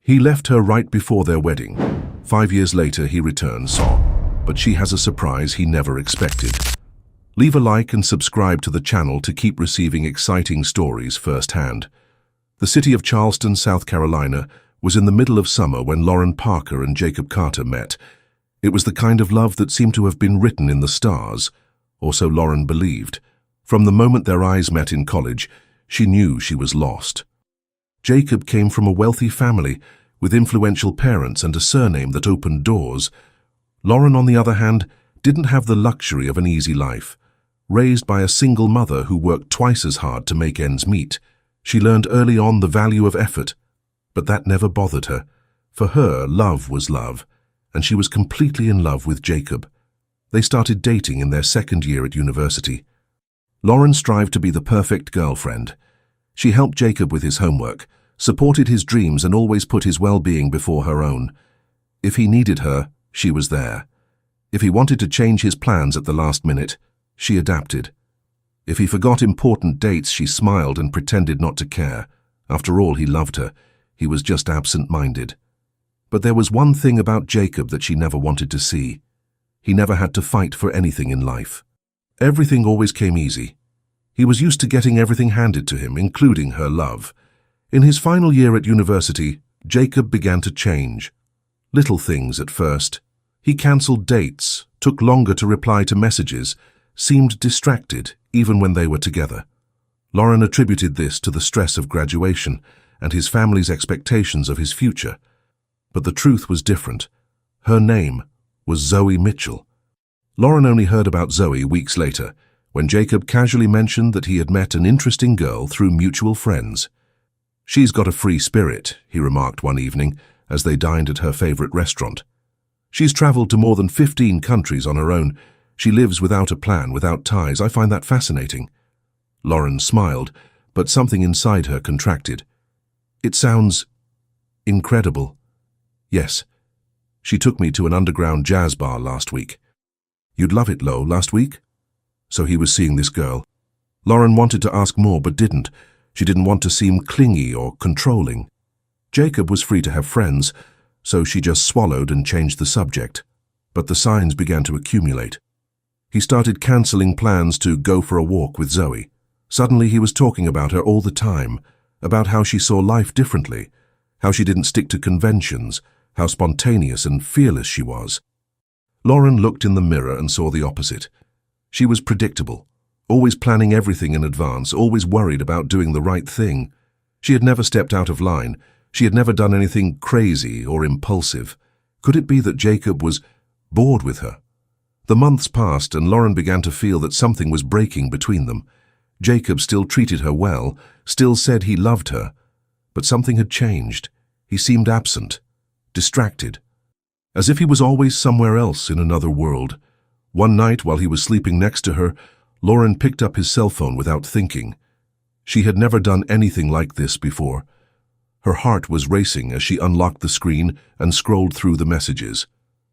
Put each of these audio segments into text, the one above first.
He left her right before their wedding. 5 years later, he returns, but she has a surprise he never expected. Leave a like and subscribe to the channel to keep receiving exciting stories firsthand. The city of Charleston, South Carolina, was in the middle of summer when Lauren Parker and Jacob Carter met. It was the kind of love that seemed to have been written in the stars, or so Lauren believed. From the moment their eyes met in college, she knew she was lost. Jacob came from a wealthy family with influential parents and a surname that opened doors. Lauren, on the other hand, didn't have the luxury of an easy life. Raised by a single mother who worked twice as hard to make ends meet, she learned early on the value of effort. But that never bothered her. For her, love was love, and she was completely in love with Jacob. They started dating in their second year at university. Lauren strived to be the perfect girlfriend. She helped Jacob with his homework, supported his dreams, and always put his well-being before her own. If he needed her, she was there. If he wanted to change his plans at the last minute, she adapted. If he forgot important dates, she smiled and pretended not to care. After all, he loved her. He was just absent-minded. But there was one thing about Jacob that she never wanted to see. He never had to fight for anything in life. Everything always came easy. He was used to getting everything handed to him, including her love. In his final year at university, Jacob began to change. Little things at first. He cancelled dates, took longer to reply to messages, seemed distracted even when they were together. Lauren attributed this to the stress of graduation and his family's expectations of his future. But the truth was different. Her name was Zoe Mitchell. Lauren only heard about Zoe weeks later, when Jacob casually mentioned that he had met an interesting girl through mutual friends. "She's got a free spirit," he remarked one evening as they dined at her favorite restaurant. "She's traveled to more than 15 countries on her own. She lives without a plan, without ties. I find that fascinating." Lauren smiled, but something inside her contracted. "It sounds incredible." "Yes. She took me to an underground jazz bar last week." "You'd love it, Lo, last week?" So he was seeing this girl. Lauren wanted to ask more but didn't. She didn't want to seem clingy or controlling. Jacob was free to have friends, so she just swallowed and changed the subject. But the signs began to accumulate. He started cancelling plans to go for a walk with Zoe. Suddenly he was talking about her all the time, about how she saw life differently, how she didn't stick to conventions, how spontaneous and fearless she was. Lauren looked in the mirror and saw the opposite. She was predictable, always planning everything in advance, always worried about doing the right thing. She had never stepped out of line. She had never done anything crazy or impulsive. Could it be that Jacob was bored with her? The months passed and Lauren began to feel that something was breaking between them. Jacob still treated her well, still said he loved her, but something had changed. He seemed absent, distracted, as if he was always somewhere else in another world. One night, while he was sleeping next to her, Lauren picked up his cell phone without thinking. She had never done anything like this before. Her heart was racing as she unlocked the screen and scrolled through the messages.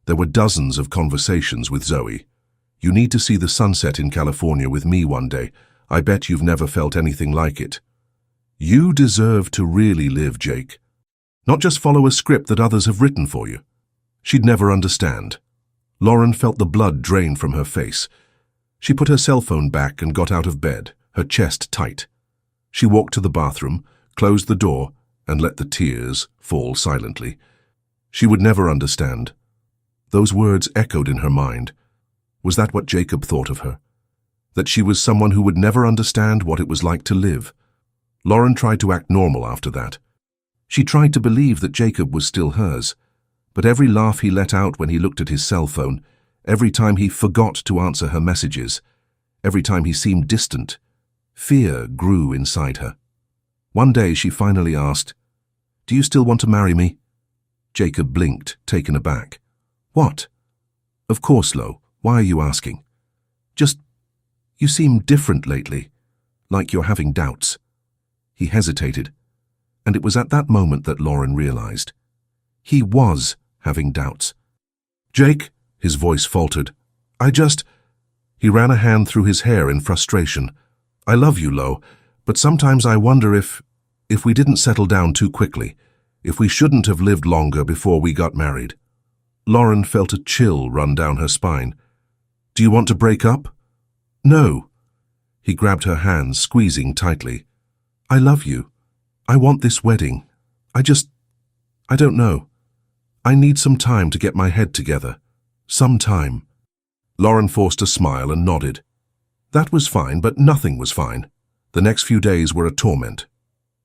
There were dozens of conversations with Zoe. "You need to see the sunset in California with me one day. I bet you've never felt anything like it." You deserve to really live, Jake. Not just follow a script that others have written for you. She'd never understand. Lauren felt the blood drain from her face. She put her cell phone back and got out of bed, her chest tight. She walked to the bathroom, closed the door, and let the tears fall silently. She would never understand. Those words echoed in her mind. Was that what Jacob thought of her? That she was someone who would never understand what it was like to live? Lauren tried to act normal after that. She tried to believe that Jacob was still hers. But every laugh he let out when he looked at his cell phone, every time he forgot to answer her messages, every time he seemed distant, fear grew inside her. One day she finally asked, "Do you still want to marry me?" Jacob blinked, taken aback. "What?" "Of course, Lo. Why are you asking?" "Just, you seem different lately, like you're having doubts." He hesitated, and it was at that moment that Lauren realized. He was having doubts. "Jake," his voice faltered, He ran a hand through his hair in frustration. "I love you, Lo, but sometimes I wonder if we didn't settle down too quickly. if we shouldn't have lived longer before we got married. Lauren felt a chill run down her spine. Do you want to break up? No. He grabbed her hands, squeezing tightly. I love you. I want this wedding. I don't know. I need some time to get my head together. Some time. Lauren forced a smile and nodded. That was fine, but nothing was fine. The next few days were a torment.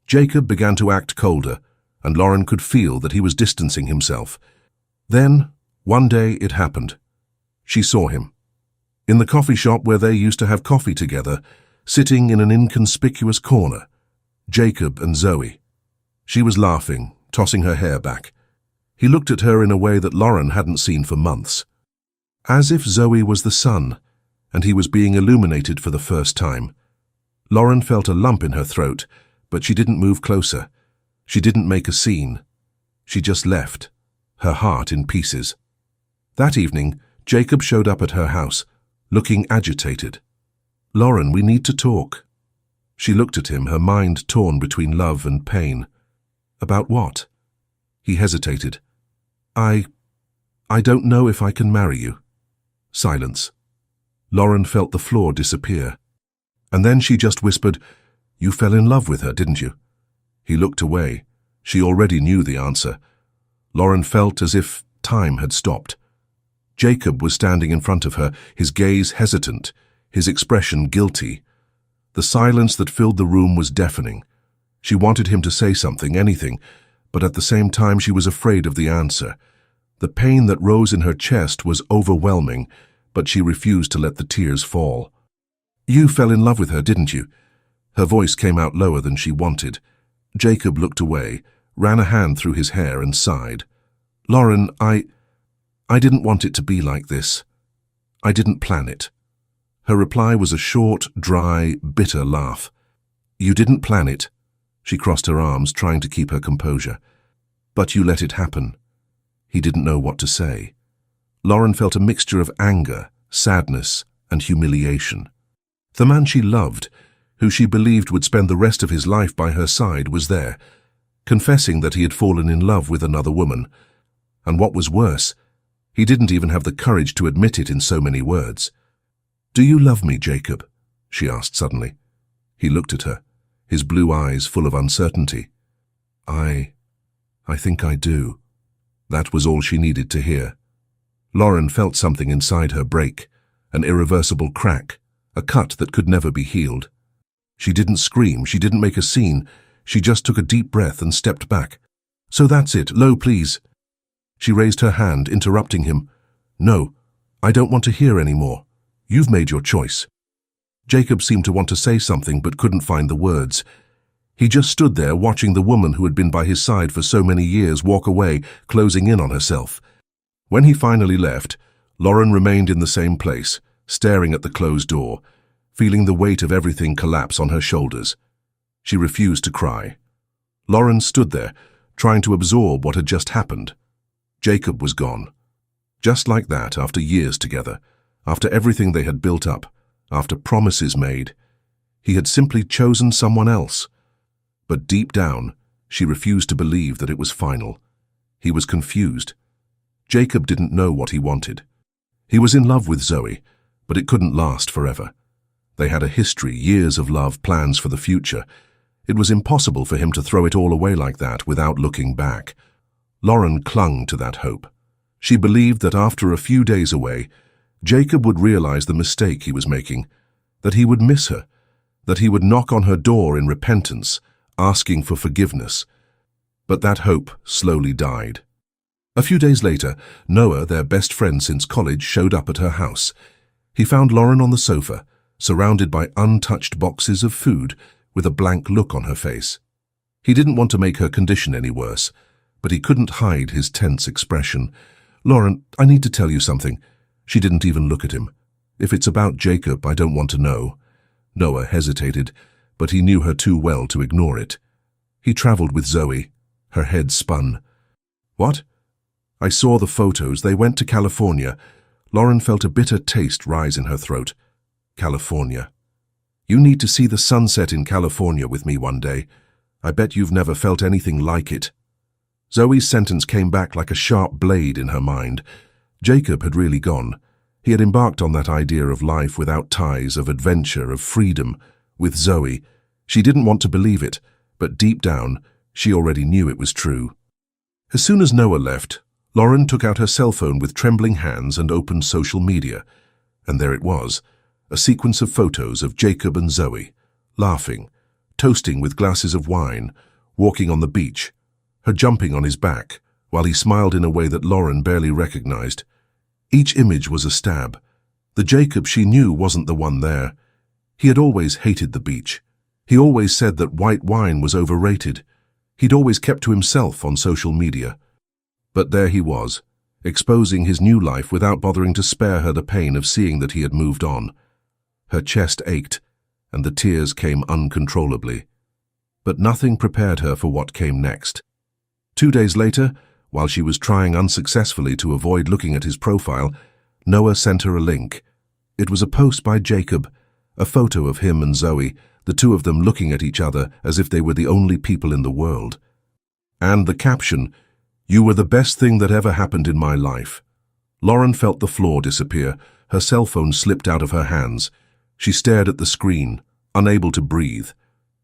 Jacob began to act colder, and Lauren could feel that he was distancing himself. Then, one day, it happened. She saw him. In the coffee shop where they used to have coffee together, sitting in an inconspicuous corner, Jacob and Zoe. She was laughing, tossing her hair back. He looked at her in a way that Lauren hadn't seen for months. As if Zoe was the sun, and he was being illuminated for the first time. Lauren felt a lump in her throat, but she didn't move closer. She didn't make a scene. She just left, her heart in pieces. That evening, Jacob showed up at her house, looking agitated. Lauren, we need to talk. She looked at him, her mind torn between love and pain. About what? He hesitated. I don't know if I can marry you. Silence. Lauren felt the floor disappear. And then she just whispered, You fell in love with her, didn't you? He looked away. She already knew the answer. Lauren felt as if time had stopped. Jacob was standing in front of her, his gaze hesitant, his expression guilty. The silence that filled the room was deafening. She wanted him to say something, anything, but at the same time she was afraid of the answer. The pain that rose in her chest was overwhelming, but she refused to let the tears fall. You fell in love with her, didn't you? Her voice came out lower than she wanted. Jacob looked away, ran a hand through his hair and sighed. Lauren, I didn't want it to be like this. I didn't plan it. Her reply was a short, dry, bitter laugh. You didn't plan it. She crossed her arms, trying to keep her composure. But you let it happen. He didn't know what to say. Lauren felt a mixture of anger, sadness, and humiliation. The man she loved, who she believed would spend the rest of his life by her side, was there, confessing that he had fallen in love with another woman. And what was worse, he didn't even have the courage to admit it in so many words. Do you love me, Jacob? She asked suddenly. He looked at her, his blue eyes full of uncertainty. I think I do. That was all she needed to hear. Lauren felt something inside her break, an irreversible crack, a cut that could never be healed. She didn't scream, she didn't make a scene, she just took a deep breath and stepped back. So that's it, Lo, please. She raised her hand, interrupting him. No, I don't want to hear any more. You've made your choice. Jacob seemed to want to say something but couldn't find the words. He just stood there watching the woman who had been by his side for so many years walk away, closing in on herself. When he finally left, Lauren remained in the same place, staring at the closed door, feeling the weight of everything collapse on her shoulders. She refused to cry. Lauren stood there, trying to absorb what had just happened. Jacob was gone. Just like that, after years together, after everything they had built up, after promises made. He had simply chosen someone else. But deep down, she refused to believe that it was final. He was confused. Jacob didn't know what he wanted. He was in love with Zoe, but it couldn't last forever. They had a history, years of love, plans for the future. It was impossible for him to throw it all away like that without looking back. Lauren clung to that hope. She believed that after a few days away, Jacob would realize the mistake he was making, that he would miss her, that he would knock on her door in repentance, asking for forgiveness. But that hope slowly died. A few days later, Noah, their best friend since college, showed up at her house. He found Lauren on the sofa, surrounded by untouched boxes of food, with a blank look on her face. He didn't want to make her condition any worse, but he couldn't hide his tense expression. Lauren, I need to tell you something. She didn't even look at him. If it's about Jacob, I don't want to know. Noah hesitated, but he knew her too well to ignore it. He traveled with Zoe. Her head spun. What? I saw the photos. They went to California. Lauren felt a bitter taste rise in her throat. California. You need to see the sunset in California with me one day. I bet you've never felt anything like it. Zoe's sentence came back like a sharp blade in her mind. Jacob had really gone. He had embarked on that idea of life without ties, of adventure, of freedom. With Zoe, she didn't want to believe it, but deep down, she already knew it was true. As soon as Noah left, Lauren took out her cell phone with trembling hands and opened social media. And there it was, a sequence of photos of Jacob and Zoe, laughing, toasting with glasses of wine, walking on the beach, her jumping on his back, while he smiled in a way that Lauren barely recognized. Each image was a stab. The Jacob she knew wasn't the one there. He had always hated the beach. He always said that white wine was overrated. He'd always kept to himself on social media. But there he was, exposing his new life without bothering to spare her the pain of seeing that he had moved on. Her chest ached, and the tears came uncontrollably. But nothing prepared her for what came next. 2 days later, while she was trying unsuccessfully to avoid looking at his profile, Noah sent her a link. It was a post by Jacob, a photo of him and Zoe, the two of them looking at each other as if they were the only people in the world. And the caption, "You were the best thing that ever happened in my life." Lauren felt the floor disappear. Her cell phone slipped out of her hands. She stared at the screen, unable to breathe.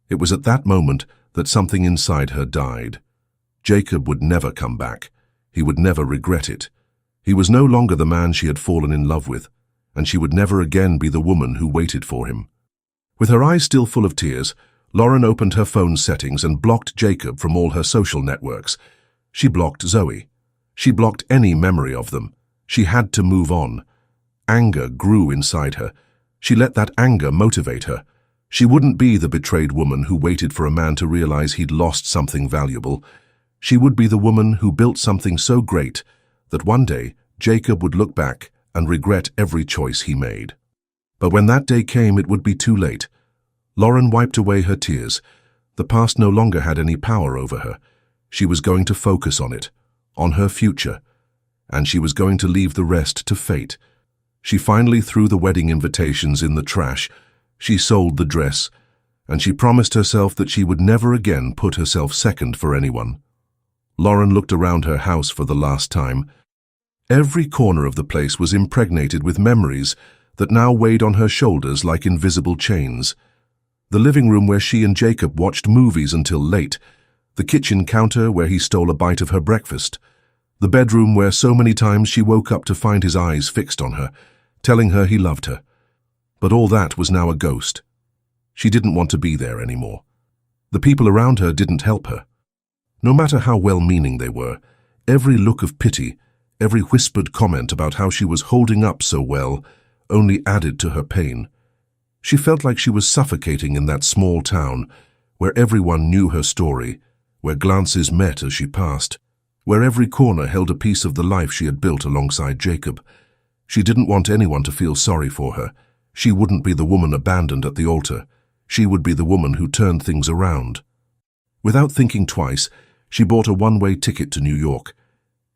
It was at that moment that something inside her died. Jacob would never come back. He would never regret it. He was no longer the man she had fallen in love with, and she would never again be the woman who waited for him. With her eyes still full of tears, Lauren opened her phone's settings and blocked Jacob from all her social networks. She blocked Zoe. She blocked any memory of them. She had to move on. Anger grew inside her. She let that anger motivate her. She wouldn't be the betrayed woman who waited for a man to realize he'd lost something valuable. She would be the woman who built something so great that one day Jacob would look back and regret every choice he made. But when that day came, it would be too late. Lauren wiped away her tears. The past no longer had any power over her. She was going to focus on it, on her future, and she was going to leave the rest to fate. She finally threw the wedding invitations in the trash. She sold the dress, and she promised herself that she would never again put herself second for anyone. Lauren looked around her house for the last time. Every corner of the place was impregnated with memories that now weighed on her shoulders like invisible chains. The living room where she and Jacob watched movies until late, the kitchen counter where he stole a bite of her breakfast, the bedroom where so many times she woke up to find his eyes fixed on her, telling her he loved her. But all that was now a ghost. She didn't want to be there anymore. The people around her didn't help her. No matter how well-meaning they were, every look of pity, every whispered comment about how she was holding up so well, only added to her pain. She felt like she was suffocating in that small town, where everyone knew her story, where glances met as she passed, where every corner held a piece of the life she had built alongside Jacob. She didn't want anyone to feel sorry for her. She wouldn't be the woman abandoned at the altar. She would be the woman who turned things around. Without thinking twice, she bought a one-way ticket to New York.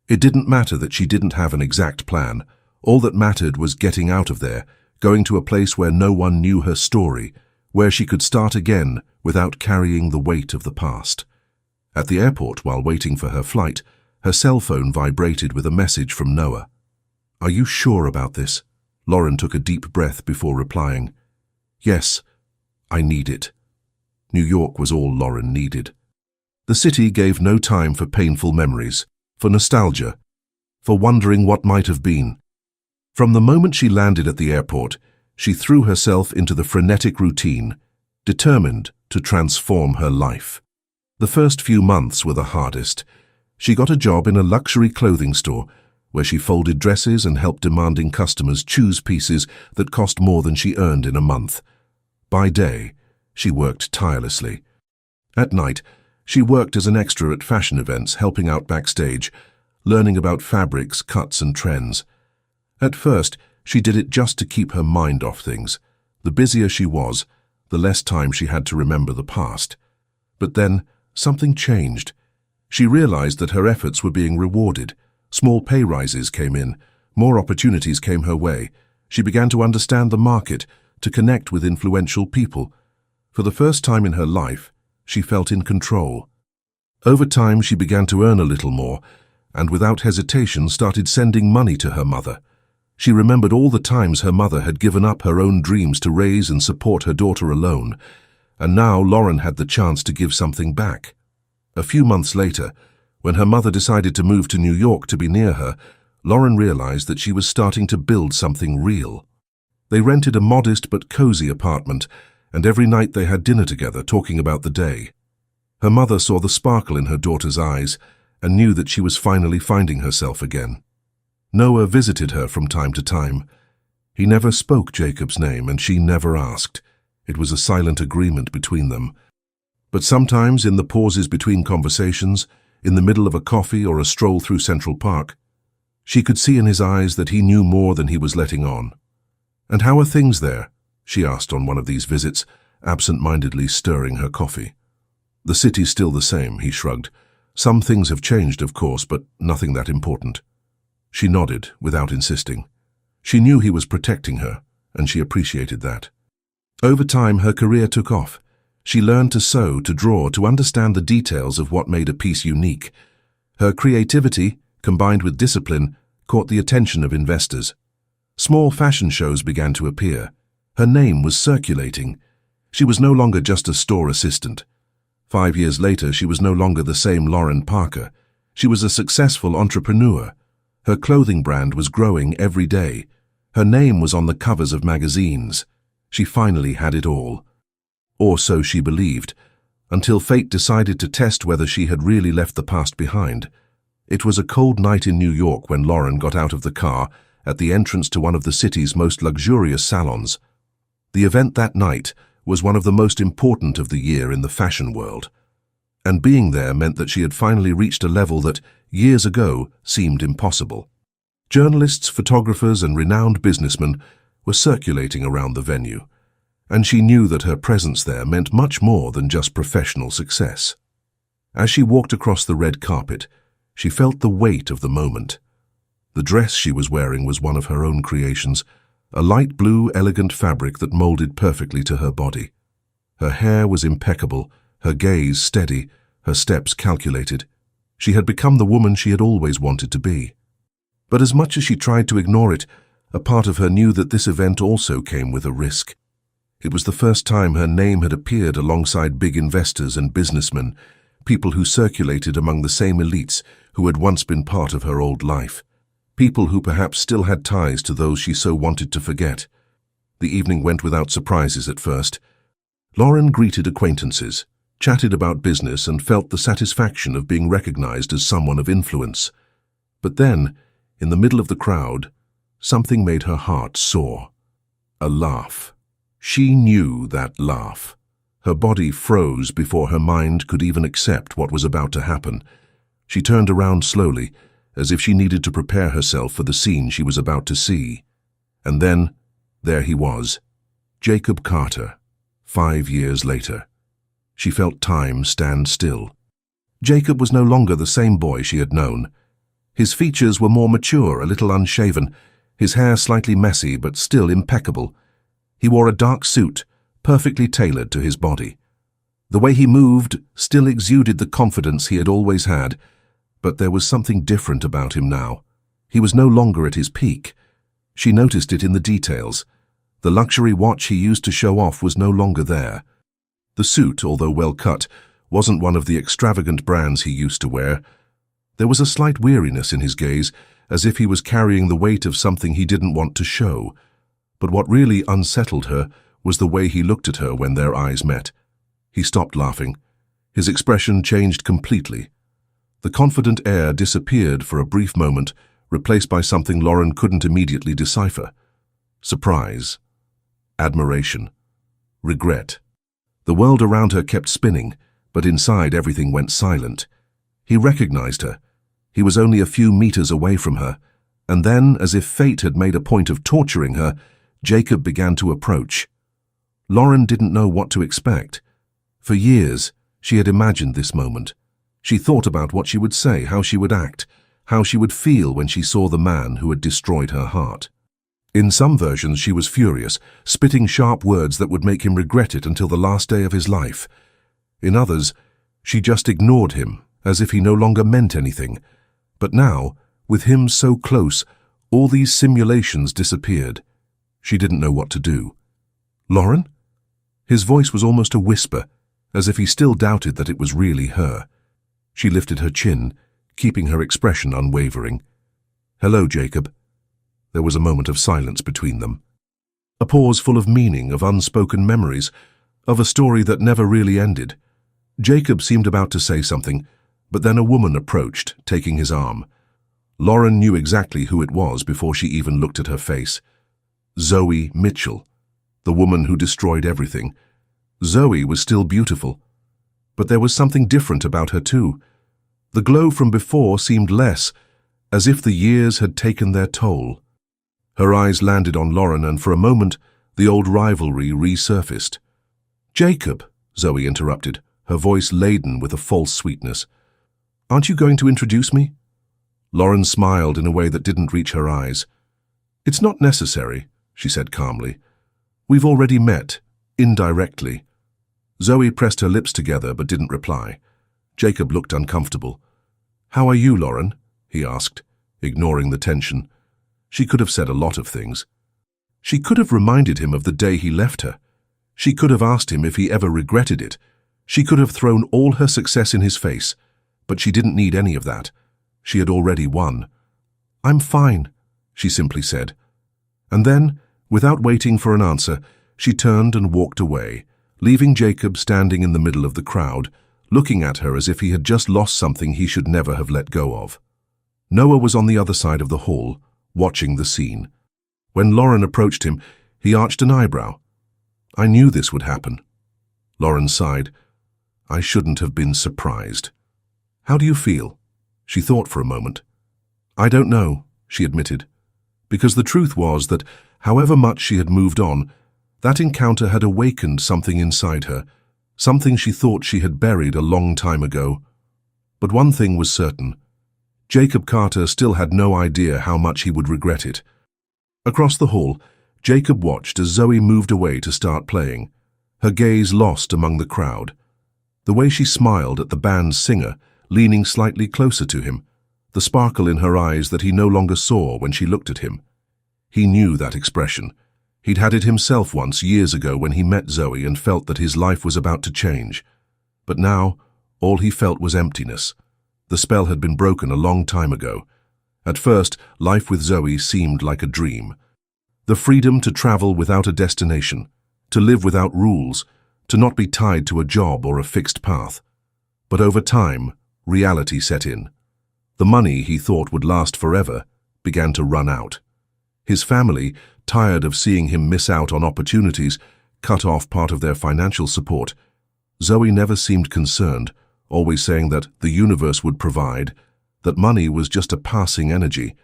It didn't matter that she didn't have an exact plan. All that mattered was getting out of there, going to a place where no one knew her story, where she could start again without carrying the weight of the past. At the airport, while waiting for her flight, her cell phone vibrated with a message from Noah. "Are you sure about this?" Lauren took a deep breath before replying. "Yes, I need it." New York was all Lauren needed. The city gave no time for painful memories, for nostalgia, for wondering what might have been. From the moment she landed at the airport, she threw herself into the frenetic routine, determined to transform her life. The first few months were the hardest. She got a job in a luxury clothing store, where she folded dresses and helped demanding customers choose pieces that cost more than she earned in a month. By day, she worked tirelessly. At night, she worked as an extra at fashion events, helping out backstage, learning about fabrics, cuts, and trends. At first, she did it just to keep her mind off things. The busier she was, the less time she had to remember the past. But then, something changed. She realized that her efforts were being rewarded. Small pay rises came in. More opportunities came her way. She began to understand the market, to connect with influential people. For the first time in her life, she felt in control. Over time, she began to earn a little more, and without hesitation started sending money to her mother. She remembered all the times her mother had given up her own dreams to raise and support her daughter alone, and now Lauren had the chance to give something back. A few months later, when her mother decided to move to New York to be near her, Lauren realized that she was starting to build something real. They rented a modest but cozy apartment, and every night they had dinner together, talking about the day. Her mother saw the sparkle in her daughter's eyes and knew that she was finally finding herself again. Noah visited her from time to time. He never spoke Jacob's name, and she never asked. It was a silent agreement between them. But sometimes, in the pauses between conversations, in the middle of a coffee or a stroll through Central Park, she could see in his eyes that he knew more than he was letting on. "And how are things there?" she asked on one of these visits, absent-mindedly stirring her coffee. "The city's still the same," he shrugged. "Some things have changed, of course, but nothing that important." She nodded, without insisting. She knew he was protecting her, and she appreciated that. Over time, her career took off. She learned to sew, to draw, to understand the details of what made a piece unique. Her creativity, combined with discipline, caught the attention of investors. Small fashion shows began to appear. Her name was circulating. She was no longer just a store assistant. 5 years later, she was no longer the same Lauren Parker. She was a successful entrepreneur. Her clothing brand was growing every day. Her name was on the covers of magazines. She finally had it all. Or so she believed, until fate decided to test whether she had really left the past behind. It was a cold night in New York when Lauren got out of the car at the entrance to one of the city's most luxurious salons. The event that night was one of the most important of the year in the fashion world. And being there meant that she had finally reached a level that, years ago, seemed impossible. Journalists, photographers, and renowned businessmen were circulating around the venue, and she knew that her presence there meant much more than just professional success. As she walked across the red carpet, she felt the weight of the moment. The dress she was wearing was one of her own creations, a light blue, elegant fabric that molded perfectly to her body. Her hair was impeccable, her gaze steady, her steps calculated. She had become the woman she had always wanted to be. But as much as she tried to ignore it, a part of her knew that this event also came with a risk. It was the first time her name had appeared alongside big investors and businessmen, people who circulated among the same elites who had once been part of her old life, people who perhaps still had ties to those she so wanted to forget. The evening went without surprises at first. Lauren greeted acquaintances, chatted about business, and felt the satisfaction of being recognized as someone of influence. But then, in the middle of the crowd, something made her heart soar. A laugh. She knew that laugh. Her body froze before her mind could even accept what was about to happen. She turned around slowly, as if she needed to prepare herself for the scene she was about to see. And then, there he was, Jacob Carter, 5 years later. She felt time stand still. Jacob was no longer the same boy she had known. His features were more mature, a little unshaven, his hair slightly messy but still impeccable. He wore a dark suit, perfectly tailored to his body. The way he moved still exuded the confidence he had always had, but there was something different about him now. He was no longer at his peak. She noticed it in the details. The luxury watch he used to show off was no longer there. The suit, although well cut, wasn't one of the extravagant brands he used to wear. There was a slight weariness in his gaze, as if he was carrying the weight of something he didn't want to show. But what really unsettled her was the way he looked at her when their eyes met. He stopped laughing. His expression changed completely. The confident air disappeared for a brief moment, replaced by something Lauren couldn't immediately decipher. Surprise. Admiration. Regret. The world around her kept spinning, but inside everything went silent. He recognized her. He was only a few meters away from her, and then, as if fate had made a point of torturing her, Jacob began to approach. Lauren didn't know what to expect. For years, she had imagined this moment. She thought about what she would say, how she would act, how she would feel when she saw the man who had destroyed her heart. In some versions, she was furious, spitting sharp words that would make him regret it until the last day of his life. In others, she just ignored him as if he no longer meant anything. But now, with him so close, all these simulations disappeared. She didn't know what to do. "Lauren?" His voice was almost a whisper, as if he still doubted that it was really her. She lifted her chin, keeping her expression unwavering. "Hello, Jacob." There was a moment of silence between them. A pause full of meaning, of unspoken memories, of a story that never really ended. Jacob seemed about to say something, but then a woman approached, taking his arm. Lauren knew exactly who it was before she even looked at her face. Zoe Mitchell, the woman who destroyed everything. Zoe was still beautiful, but there was something different about her too. The glow from before seemed less, as if the years had taken their toll. Her eyes landed on Lauren, and for a moment, the old rivalry resurfaced. "Jacob," Zoe interrupted, her voice laden with a false sweetness. "Aren't you going to introduce me?" Lauren smiled in a way that didn't reach her eyes. "It's not necessary," she said calmly. "We've already met, indirectly." Zoe pressed her lips together but didn't reply. Jacob looked uncomfortable. "How are you, Lauren?" he asked, ignoring the tension. She could have said a lot of things. She could have reminded him of the day he left her. She could have asked him if he ever regretted it. She could have thrown all her success in his face, but she didn't need any of that. She had already won. "I'm fine," she simply said. And then, without waiting for an answer, she turned and walked away, leaving Jacob standing in the middle of the crowd, looking at her as if he had just lost something he should never have let go of. Noah was on the other side of the hall, watching the scene. When Lauren approached him, he arched an eyebrow. "I knew this would happen." Lauren sighed. "I shouldn't have been surprised." "How do you feel?" She thought for a moment. "I don't know," she admitted, because the truth was that, however much she had moved on, that encounter had awakened something inside her, something she thought she had buried a long time ago. But one thing was certain. Jacob Carter still had no idea how much he would regret it. Across the hall, Jacob watched as Zoe moved away to start playing, her gaze lost among the crowd. The way she smiled at the band's singer, leaning slightly closer to him, the sparkle in her eyes that he no longer saw when she looked at him. He knew that expression. He'd had it himself once years ago when he met Zoe and felt that his life was about to change. But now, all he felt was emptiness. The spell had been broken a long time ago. At first, life with Zoe seemed like a dream. The freedom to travel without a destination, to live without rules, to not be tied to a job or a fixed path. But over time, reality set in. The money he thought would last forever began to run out. His family, tired of seeing him miss out on opportunities, cut off part of their financial support. Zoe never seemed concerned, always saying that the universe would provide, that money was just a passing energy.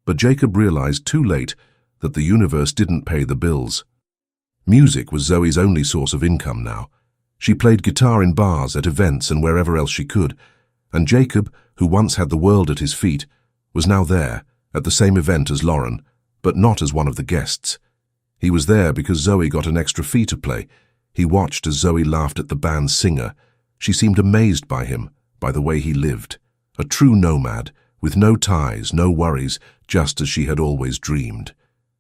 But Jacob realized too late that the universe didn't pay the bills. Music was Zoe's only source of income now. She played guitar in bars, at events, and wherever else she could. And Jacob, who once had the world at his feet, was now there, at the same event as Lauren, but not as one of the guests. He was there because Zoe got an extra fee to play. He watched as Zoe laughed at the band's singer. She seemed amazed by him, by the way he lived. A true nomad, with no ties, no worries, just as she had always dreamed.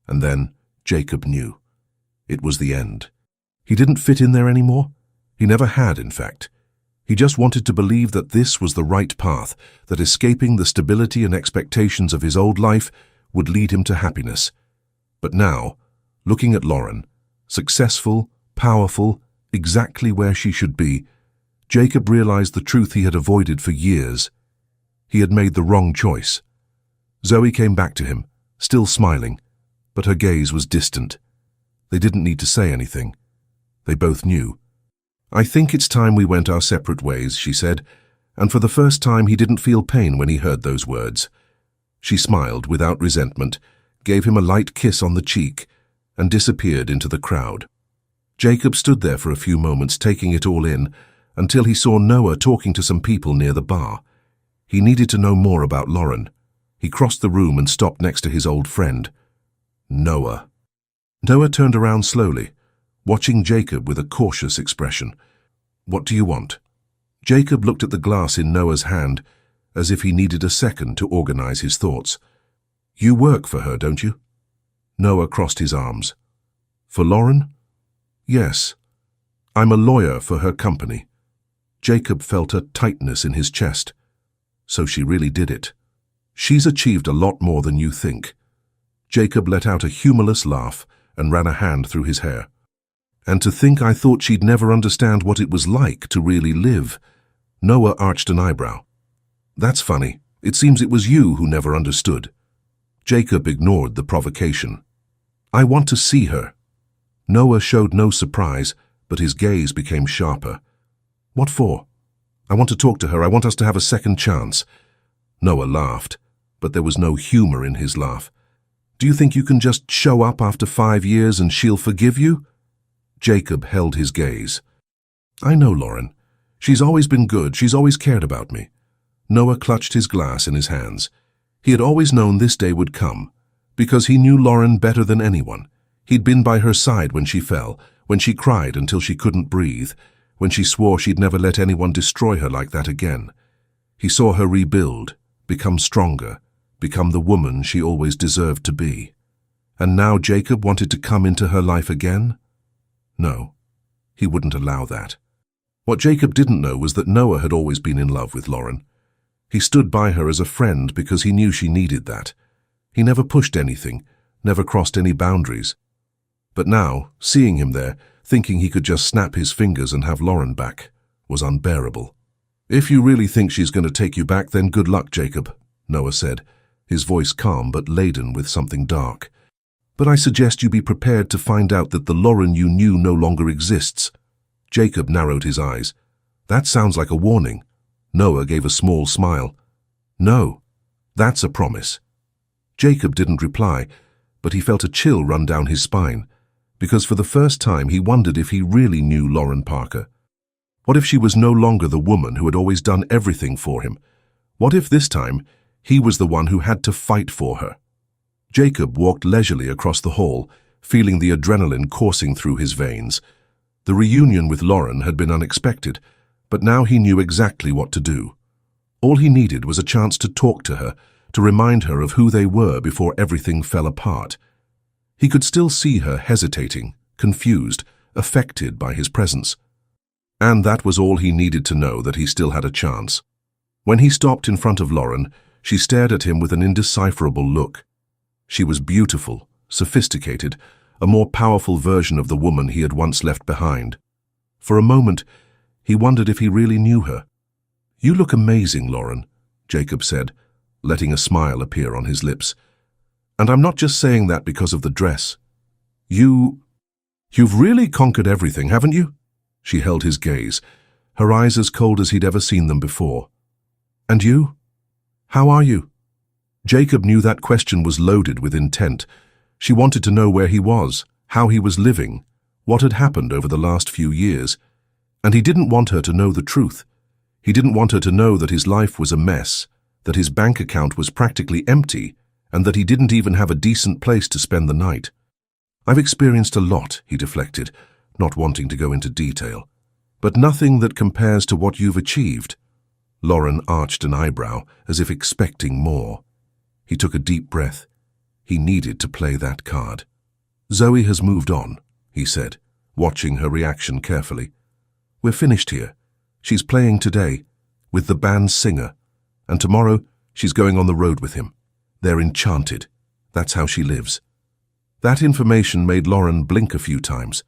And then Jacob knew. It was the end. He didn't fit in there anymore. He never had, in fact. He just wanted to believe that this was the right path, that escaping the stability and expectations of his old life would lead him to happiness. But now, looking at Lauren, successful, powerful, exactly where she should be, Jacob realized the truth he had avoided for years. He had made the wrong choice. Zoe came back to him, still smiling, but her gaze was distant. They didn't need to say anything. They both knew. "I think it's time we went our separate ways," she said, and for the first time he didn't feel pain when he heard those words. She smiled without resentment, gave him a light kiss on the cheek, and disappeared into the crowd. Jacob stood there for a few moments, taking it all in, until he saw Noah talking to some people near the bar. He needed to know more about Lauren. He crossed the room and stopped next to his old friend. Noah. Noah turned around slowly, watching Jacob with a cautious expression. "What do you want?" Jacob looked at the glass in Noah's hand, as if he needed a second to organize his thoughts. You work for her, don't you? Noah crossed his arms. For Lauren? Yes. I'm a lawyer for her company. Jacob felt a tightness in his chest. So she really did it. She's achieved a lot more than you think. Jacob let out a humorless laugh and ran a hand through his hair. And to think I thought she'd never understand what it was like to really live. Noah arched an eyebrow. That's funny. It seems it was you who never understood. Jacob ignored the provocation. I want to see her. Noah showed no surprise, but his gaze became sharper. What for? I want to talk to her. I want us to have a second chance. Noah laughed, but there was no humor in his laugh. Do you think you can just show up after 5 years and she'll forgive you? Jacob held his gaze. I know Lauren. She's always been good. She's always cared about me. Noah clutched his glass in his hands. He had always known this day would come, because he knew Lauren better than anyone. He'd been by her side when she fell, when she cried until she couldn't breathe, when she swore she'd never let anyone destroy her like that again. He saw her rebuild, become stronger, become the woman she always deserved to be. And now Jacob wanted to come into her life again? No, he wouldn't allow that. What Jacob didn't know was that Noah had always been in love with Lauren. He stood by her as a friend because he knew she needed that. He never pushed anything, never crossed any boundaries. But now, seeing him there, thinking he could just snap his fingers and have Lauren back, was unbearable. If you really think she's going to take you back, then good luck, Jacob, Noah said, his voice calm but laden with something dark. But I suggest you be prepared to find out that the Lauren you knew no longer exists. Jacob narrowed his eyes. That sounds like a warning. Noah gave a small smile. No, that's a promise. Jacob didn't reply, but he felt a chill run down his spine, because for the first time he wondered if he really knew Lauren Parker. What if she was no longer the woman who had always done everything for him? What if this time he was the one who had to fight for her? Jacob walked leisurely across the hall, feeling the adrenaline coursing through his veins. The reunion with Lauren had been unexpected, but now he knew exactly what to do. All he needed was a chance to talk to her, to remind her of who they were before everything fell apart. He could still see her hesitating, confused, affected by his presence. And that was all he needed to know, that he still had a chance. When he stopped in front of Lauren, she stared at him with an indecipherable look. She was beautiful, sophisticated, a more powerful version of the woman he had once left behind. For a moment, he wondered if he really knew her. You look amazing, Lauren, Jacob said, letting a smile appear on his lips. And I'm not just saying that because of the dress. You've really conquered everything, haven't you? She held his gaze, her eyes as cold as he'd ever seen them before. And you? How are you? Jacob knew that question was loaded with intent. She wanted to know where he was, how he was living, what had happened over the last few years. And he didn't want her to know the truth. He didn't want her to know that his life was a mess, that his bank account was practically empty, and that he didn't even have a decent place to spend the night. I've experienced a lot, he deflected, not wanting to go into detail. But nothing that compares to what you've achieved. Lauren arched an eyebrow, as if expecting more. He took a deep breath. He needed to play that card. Zoe has moved on, he said, watching her reaction carefully. We're finished here. She's playing today, with the band's singer, and tomorrow she's going on the road with him. They're enchanted. That's how she lives. That information made Lauren blink a few times.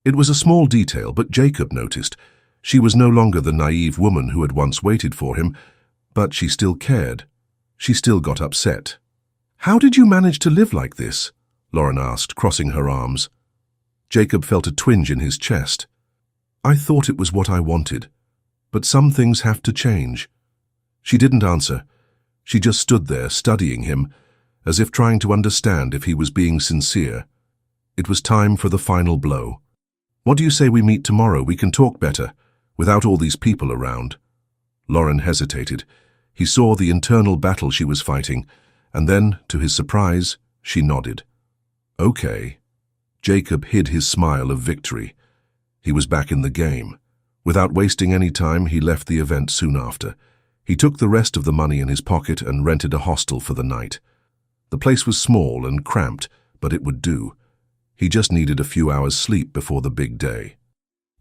It was a small detail, but Jacob noticed. She was no longer the naive woman who had once waited for him, but she still cared. She still got upset. How did you manage to live like this? Lauren asked, crossing her arms. Jacob felt a twinge in his chest. I thought it was what I wanted, but some things have to change. She didn't answer. She just stood there, studying him, as if trying to understand if he was being sincere. It was time for the final blow. What do you say we meet tomorrow? We can talk better, without all these people around. Lauren hesitated. He saw the internal battle she was fighting, and then, to his surprise, she nodded. Okay. Jacob hid his smile of victory. He was back in the game, Without wasting any time, he left the event soon after. He took the rest of the money in his pocket and rented a hostel for the night. The place was small and cramped, but it would do. He just needed a few hours' sleep before the big day.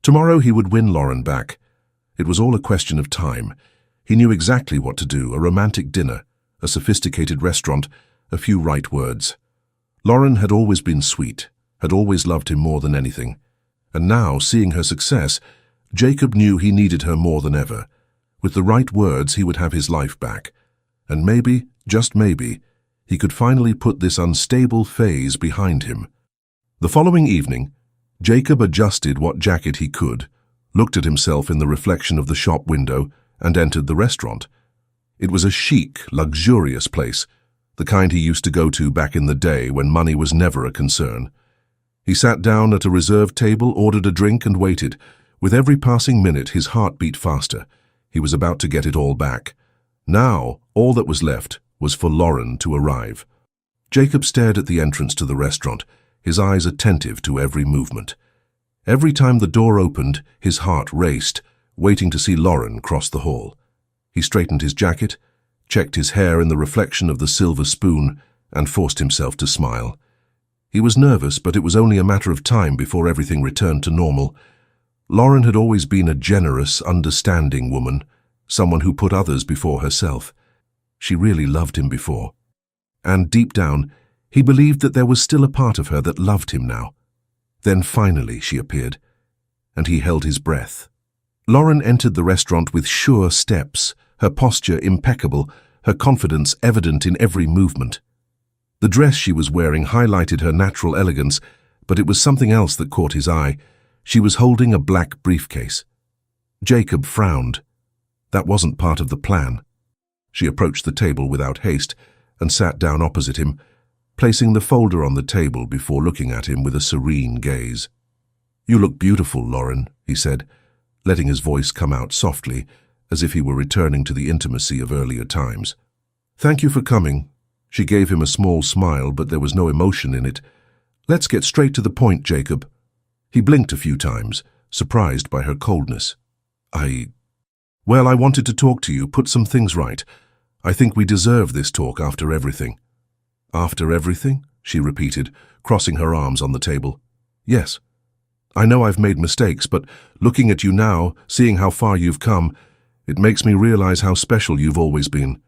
Tomorrow he would win Lauren back. It was all a question of time. He knew exactly what to do: a romantic dinner, a sophisticated restaurant, a few right words. Lauren had always been sweet, had always loved him more than anything. And now, seeing her success, Jacob knew he needed her more than ever. With the right words, he would have his life back. And maybe, just maybe, he could finally put this unstable phase behind him. The following evening, Jacob adjusted what jacket he could, looked at himself in the reflection of the shop window, and entered the restaurant. It was a chic, luxurious place, the kind he used to go to back in the day when money was never a concern. He sat down at a reserved table, ordered a drink, and waited. With every passing minute, his heart beat faster. He was about to get it all back. Now, all that was left was for Lauren to arrive. Jacob stared at the entrance to the restaurant, his eyes attentive to every movement. Every time the door opened, his heart raced, waiting to see Lauren cross the hall. He straightened his jacket, checked his hair in the reflection of the silver spoon, and forced himself to smile. He was nervous, but it was only a matter of time before everything returned to normal. Lauren had always been a generous, understanding woman, someone who put others before herself. She really loved him before. And deep down, he believed that there was still a part of her that loved him now. Then finally she appeared, and he held his breath. Lauren entered the restaurant with sure steps, her posture impeccable, her confidence evident in every movement. The dress she was wearing highlighted her natural elegance, but it was something else that caught his eye. She was holding a black briefcase. Jacob frowned. That wasn't part of the plan. She approached the table without haste and sat down opposite him, placing the folder on the table before looking at him with a serene gaze. "You look beautiful, Lauren," he said, letting his voice come out softly, as if he were returning to the intimacy of earlier times. "Thank you for coming." She gave him a small smile, but there was no emotion in it. "Let's get straight to the point, Jacob." He blinked a few times, surprised by her coldness. Well, I wanted to talk to you, put some things right. I think we deserve this talk after everything." "After everything?" she repeated, crossing her arms on the table. "Yes. I know I've made mistakes, but looking at you now, seeing how far you've come, it makes me realize how special you've always been."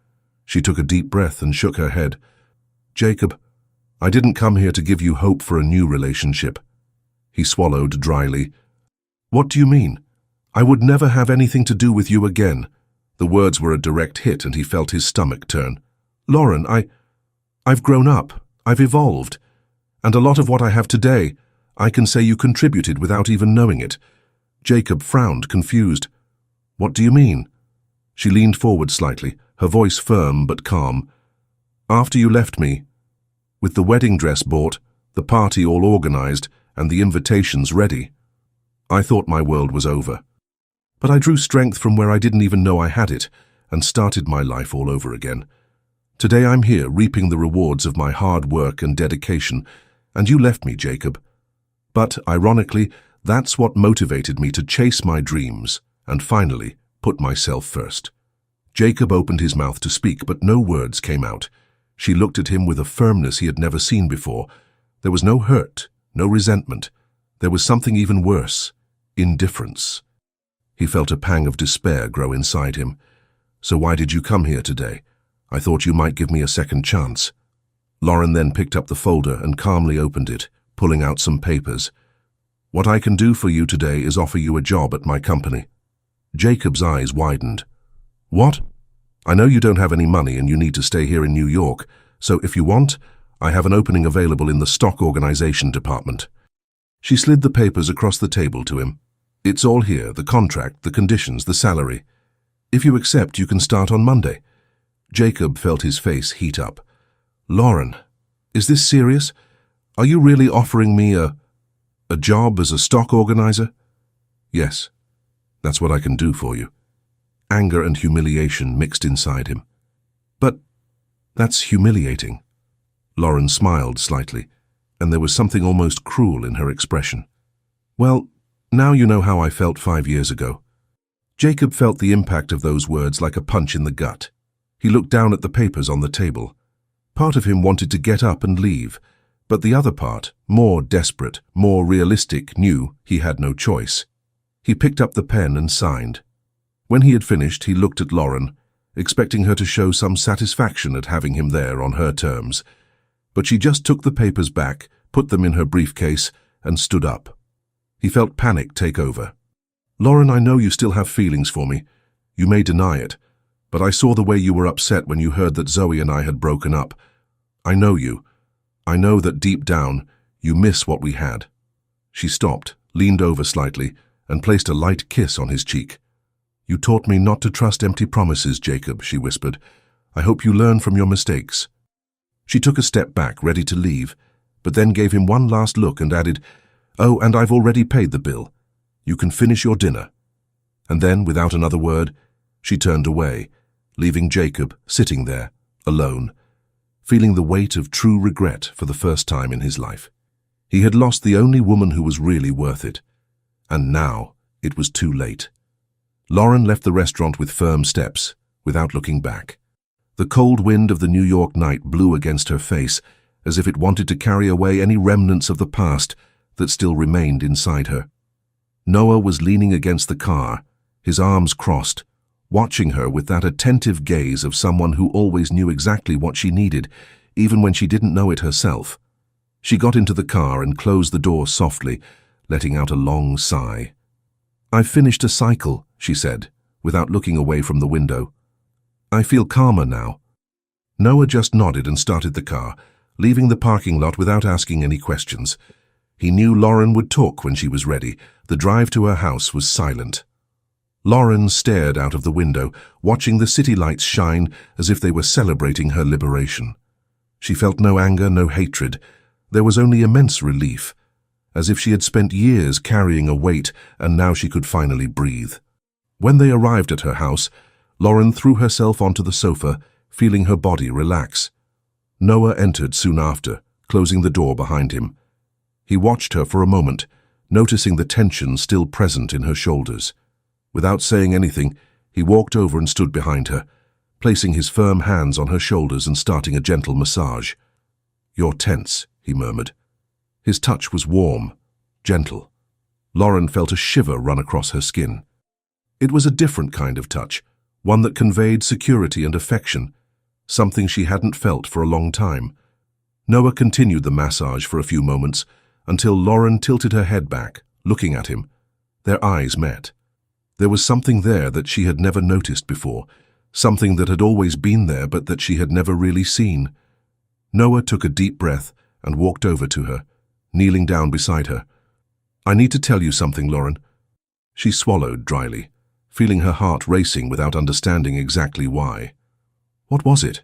She took a deep breath and shook her head. "Jacob, I didn't come here to give you hope for a new relationship." He swallowed dryly. "What do you mean? I would never have anything to do with you again." The words were a direct hit, and he felt his stomach turn. "Lauren, I've grown up. I've evolved. And a lot of what I have today, I can say you contributed without even knowing it." Jacob frowned, confused. "What do you mean?" She leaned forward slightly, her voice firm but calm. "After you left me, with the wedding dress bought, the party all organized, and the invitations ready, I thought my world was over. But I drew strength from where I didn't even know I had it, and started my life all over again. Today I'm here, reaping the rewards of my hard work and dedication, and you left me, Jacob. But, ironically, that's what motivated me to chase my dreams, and finally, put myself first." Jacob opened his mouth to speak, but no words came out. She looked at him with a firmness he had never seen before. There was no hurt, no resentment. There was something even worse: indifference. He felt a pang of despair grow inside him. "So why did you come here today? I thought you might give me a second chance." Lauren then picked up the folder and calmly opened it, pulling out some papers. "What I can do for you today is offer you a job at my company." Jacob's eyes widened. "What? I know you don't have any money and you need to stay here in New York, so if you want, I have an opening available in the stock organization department." She slid the papers across the table to him. "It's all here, the contract, the conditions, the salary. If you accept, you can start on Monday." Jacob felt his face heat up. "Lauren, is this serious? Are you really offering me a job as a stock organizer?" "Yes, that's what I can do for you." Anger and humiliation mixed inside him. "But that's humiliating." Lauren smiled slightly, and there was something almost cruel in her expression. "Well, now you know how I felt 5 years ago. Jacob felt the impact of those words like a punch in the gut. He looked down at the papers on the table. Part of him wanted to get up and leave, but the other part, more desperate, more realistic, knew he had no choice. He picked up the pen and signed. When he had finished, he looked at Lauren, expecting her to show some satisfaction at having him there on her terms. But she just took the papers back, put them in her briefcase, and stood up. He felt panic take over. "Lauren, I know you still have feelings for me. You may deny it, but I saw the way you were upset when you heard that Zoe and I had broken up. I know you. I know that deep down, you miss what we had." She stopped, leaned over slightly, and placed a light kiss on his cheek. "You taught me not to trust empty promises, Jacob," she whispered. "I hope you learn from your mistakes." She took a step back, ready to leave, but then gave him one last look and added, "Oh, and I've already paid the bill. You can finish your dinner." And then, without another word, she turned away, leaving Jacob sitting there, alone, feeling the weight of true regret for the first time in his life. He had lost the only woman who was really worth it, and now it was too late. Lauren left the restaurant with firm steps, without looking back. The cold wind of the New York night blew against her face, as if it wanted to carry away any remnants of the past that still remained inside her. Noah was leaning against the car, his arms crossed, watching her with that attentive gaze of someone who always knew exactly what she needed, even when she didn't know it herself. She got into the car and closed the door softly, letting out a long sigh. "I've finished a cycle," she said, without looking away from the window. "I feel calmer now." Noah just nodded and started the car, leaving the parking lot without asking any questions. He knew Lauren would talk when she was ready. The drive to her house was silent. Lauren stared out of the window, watching the city lights shine as if they were celebrating her liberation. She felt no anger, no hatred. There was only immense relief, as if she had spent years carrying a weight and now she could finally breathe. When they arrived at her house, Lauren threw herself onto the sofa, feeling her body relax. Noah entered soon after, closing the door behind him. He watched her for a moment, noticing the tension still present in her shoulders. Without saying anything, he walked over and stood behind her, placing his firm hands on her shoulders and starting a gentle massage. "You're tense," he murmured. His touch was warm, gentle. Lauren felt a shiver run across her skin. It was a different kind of touch, one that conveyed security and affection, something she hadn't felt for a long time. Noah continued the massage for a few moments, until Lauren tilted her head back, looking at him. Their eyes met. There was something there that she had never noticed before, something that had always been there but that she had never really seen. Noah took a deep breath and walked over to her, kneeling down beside her. "I need to tell you something, Lauren." She swallowed dryly, feeling her heart racing without understanding exactly why. "What was it?"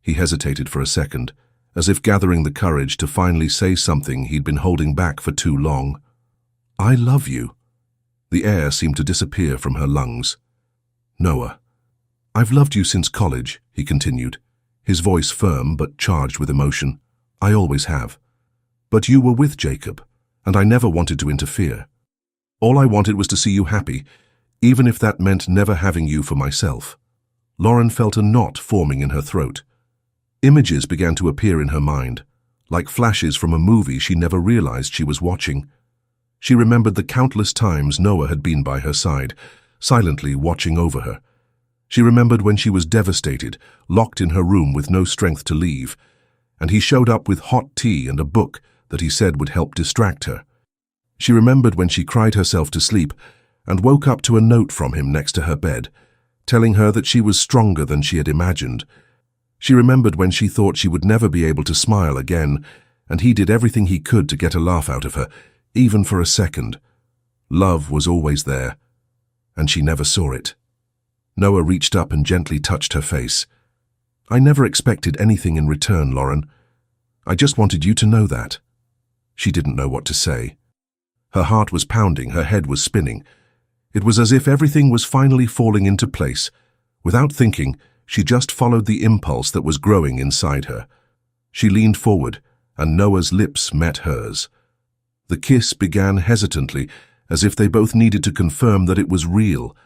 He hesitated for a second, as if gathering the courage to finally say something he'd been holding back for too long. "I love you." The air seemed to disappear from her lungs. "Noah, I've loved you since college," he continued, his voice firm but charged with emotion. "I always have. But you were with Jacob, and I never wanted to interfere. All I wanted was to see you happy, even if that meant never having you for myself." Lauren felt a knot forming in her throat. Images began to appear in her mind, like flashes from a movie she never realized she was watching. She remembered the countless times Noah had been by her side, silently watching over her. She remembered when she was devastated, locked in her room with no strength to leave, and he showed up with hot tea and a book that he said would help distract her. She remembered when she cried herself to sleep and woke up to a note from him next to her bed, telling her that she was stronger than she had imagined. She remembered when she thought she would never be able to smile again, and he did everything he could to get a laugh out of her, even for a second. Love was always there, and she never saw it. Noah reached up and gently touched her face. "I never expected anything in return, Lauren. I just wanted you to know that." She didn't know what to say. Her heart was pounding, her head was spinning. It was as if everything was finally falling into place. Without thinking, she just followed the impulse that was growing inside her. She leaned forward, and Noah's lips met hers. The kiss began hesitantly, as if they both needed to confirm that it was real,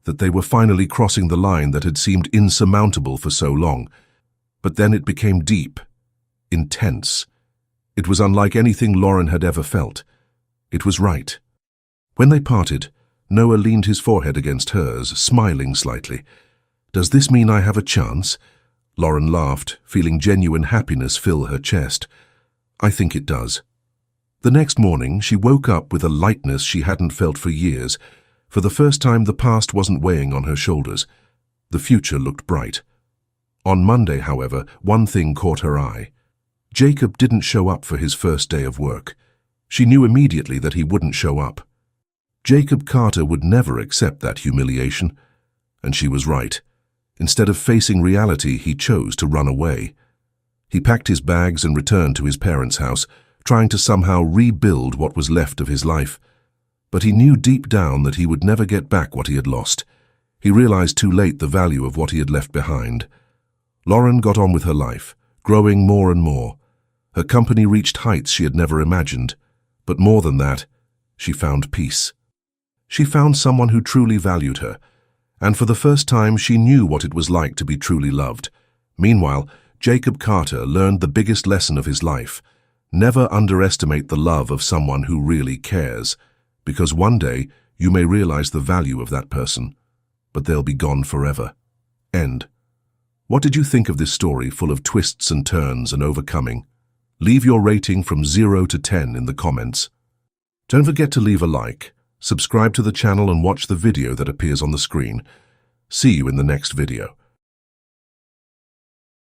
that they were finally crossing the line that had seemed insurmountable for so long. But then it became deep, intense. It was unlike anything Lauren had ever felt. It was right. When they parted, Noah leaned his forehead against hers, smiling slightly. "Does this mean I have a chance?" Lauren laughed, feeling genuine happiness fill her chest. "I think it does." The next morning, she woke up with a lightness she hadn't felt for years. For the first time, the past wasn't weighing on her shoulders. The future looked bright. On Monday, however, one thing caught her eye. Jacob didn't show up for his first day of work. She knew immediately that he wouldn't show up. Jacob Carter would never accept that humiliation. And she was right. Instead of facing reality, he chose to run away. He packed his bags and returned to his parents' house, trying to somehow rebuild what was left of his life. But he knew deep down that he would never get back what he had lost. He realized too late the value of what he had left behind. Lauren got on with her life, growing more and more. Her company reached heights she had never imagined. But more than that, she found peace. She found someone who truly valued her, and for the first time she knew what it was like to be truly loved. Meanwhile, Jacob Carter learned the biggest lesson of his life. Never underestimate the love of someone who really cares, because one day you may realize the value of that person, but they'll be gone forever. End. What did you think of this story full of twists and turns and overcoming? Leave your rating from 0 to 10 in the comments. Don't forget to leave a like, subscribe to the channel and watch the video that appears on the screen. See you in the next video.